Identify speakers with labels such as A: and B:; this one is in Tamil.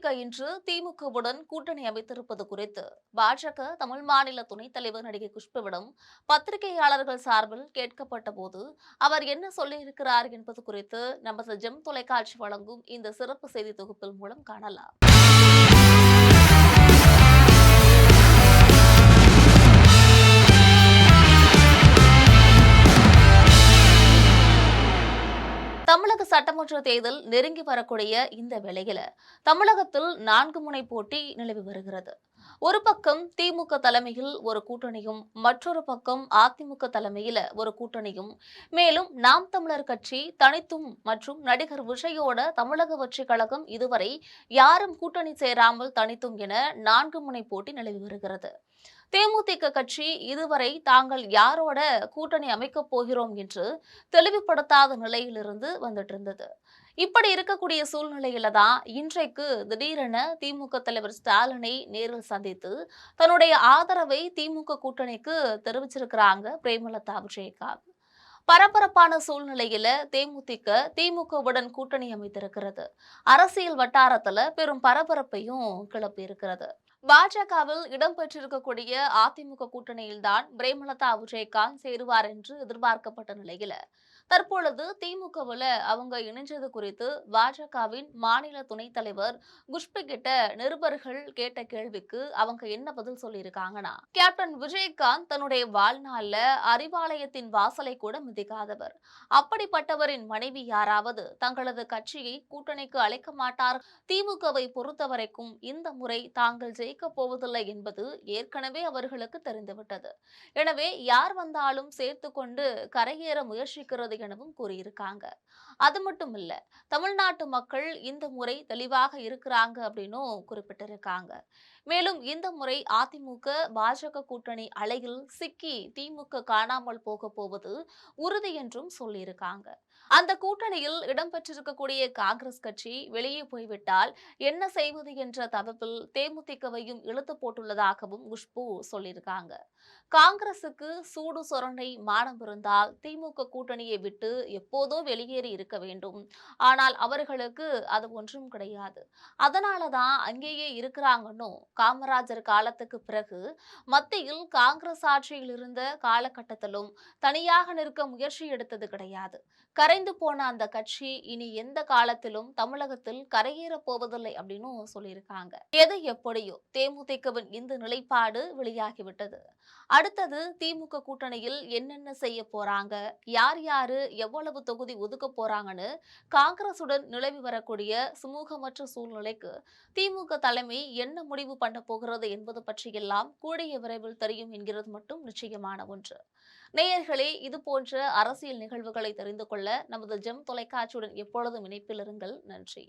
A: தேமுதிக இன்று திமுகவுடன் கூட்டணி அமைத்திருப்பது குறித்து பாஜக தமிழ் மாநில துணைத் தலைவர் நடிகை குஷ்புவிடம் பத்திரிகையாளர்கள் சார்பில் கேட்கப்பட்ட போது அவர் என்ன சொல்லியிருக்கிறார் என்பது குறித்து நமது ஜெம் தொலைக்காட்சி வழங்கும் இந்த சிறப்பு செய்தி தொகுப்பில் மூலம் காணலாம். தமிழக சட்டமன்ற தேர்தல் நெருங்கி வரக்கூடிய இந்த வேளையில தமிழகத்தில் 4 முனை போட்டி நிலவி வருகிறது. ஒரு பக்கம் திமுக தலைமையில் ஒரு கூட்டணியும், மற்றொரு பக்கம் அதிமுக தலைமையில ஒரு கூட்டணியும், மேலும் நாம் தமிழர் கட்சி தனித்தும் மற்றும் நடிகர் விஜயோட தமிழக வெற்றி கழகம் இதுவரை யாரும் கூட்டணி சேராமல் தனித்தும் என 4 முனை போட்டி நிலவி வருகிறது. தேமுதிக கட்சி இதுவரை தாங்கள் யாரோட கூட்டணி அமைக்கப் போகிறோம் என்று தெளிவுபடுத்தாத நிலையிலிருந்து வந்துட்டு இருந்தது. இப்படி இருக்கக்கூடிய சூழ்நிலையில தான் இன்றைக்கு திடீரென திமுக தலைவர் ஸ்டாலினை நேரில் சந்தித்து தன்னுடைய ஆதரவை திமுக கூட்டணிக்கு தெரிவிச்சிருக்கிறாங்க பிரேமலதா விஜயகாந்த். பரபரப்பான சூழ்நிலையில தேமுதிக திமுகவுடன் கூட்டணி அமைத்திருக்கிறது. அரசியல் வட்டாரத்துல பெரும் பரபரப்பையும் கிளப்பி இருக்கிறது. பாஜகவில் இடம்பெற்றிருக்கக்கூடிய அதிமுக கூட்டணியில்தான் பிரேமலதா விஜயகாந்த் சேருவார் என்று எதிர்பார்க்கப்பட்ட நிலையில தற்பொழுது திமுகவில் அவங்க இணைஞ்சது குறித்து பாஜகவின் மாநில துணைத் தலைவர் குஷ்பு கிட்ட நிருபர்கள் கேட்ட கேள்விக்கு அவங்க என்ன பதில் சொல்லியிருக்காங்கன்னா, கேப்டன் விஜயகாந்த் தன்னுடைய வாழ்நாள்ல அறிவாலயத்தின் வாசலை கூட மிதிக்காதவர். அப்படிப்பட்டவரின் மனைவி யாராவது தங்களது கட்சியை கூட்டணிக்கு அழைக்க மாட்டார். திமுகவை பொறுத்தவரைக்கும் இந்த முறை தாங்கள் ஜெயிக்க போவதில்லை என்பது ஏற்கனவே அவர்களுக்கு தெரிந்துவிட்டது. எனவே யார் வந்தாலும் சேர்த்து கொண்டு கரையேற முயற்சிக்கிறது எனவும் கூறியிருக்காங்க. அது மட்டும் இல்ல, தமிழ்நாட்டு மக்கள் இந்த முறை தெளிவாக இருக்கிறாங்க அப்படின்னும் குறிப்பிட்டிருக்காங்க. மேலும் இந்த முறை அதிமுக பாஜக கூட்டணி அலையில் சிக்கி திமுக காணாமல் போக போவது உறுதி என்றும் சொல்லியிருக்காங்க. அந்த கூட்டணியில் இடம்பெற்றிருக்கக்கூடிய காங்கிரஸ் கட்சி வெளியே போய்விட்டால் என்ன செய்வது என்ற தவிப்பில் தேமுதிகவையும் இழுத்து போட்டுள்ளதாகவும் குஷ்பு சொல்லியிருக்காங்க. காங்கிரசுக்கு சூடு சொரணை மானம் இருந்தால் திமுக கூட்டணியை விட்டு எப்போதோ வெளியேறி இருக்க வேண்டும். ஆனால் அவர்களுக்கு அது ஒன்றும் கிடையாது. அதனாலதான் அங்கேயே இருக்கிறாங்கன்னு காமராஜர் காலத்துக்கு பிறகு மத்தியில் காங்கிரஸ் ஆட்சியில் இருந்த காலகட்டத்திலும் தனியாக நிற்க முயற்சி எடுத்தது கிடையாது. கரைந்து போன அந்த கட்சி இனி எந்த காலத்திலும் தமிழகத்தில் கரையேற போவதில்லை அப்படின்னு சொல்லியிருக்காங்க. எது எப்படியோ தேமுதிகவின் இந்த நிலைப்பாடு வெளியாகிவிட்டது. அடுத்தது திமுக கூட்டணியில் என்னென்ன செய்ய போறாங்க, யார் யாரு எவ்வளவு தொகுதி ஒதுக்க போறாங்கன்னு காங்கிரசுடன் நிலவி வரக்கூடிய சுமூகமற்ற சூழ்நிலைக்கு திமுக தலைமை என்ன முடிவு பண்ண போகிறது என்பது பற்றியெல்லாம் கூடிய விரைவில் தெரியும் என்கிறது மட்டும் நிச்சயமான ஒன்று. நேயர்களே, இது போன்ற அரசியல் நிகழ்வுகளை தெரிந்து கொள்ள நமது ஜெம் தொலைக்காட்சியுடன் எப்பொழுதும் இணைப்பில் இருங்கள். நன்றி.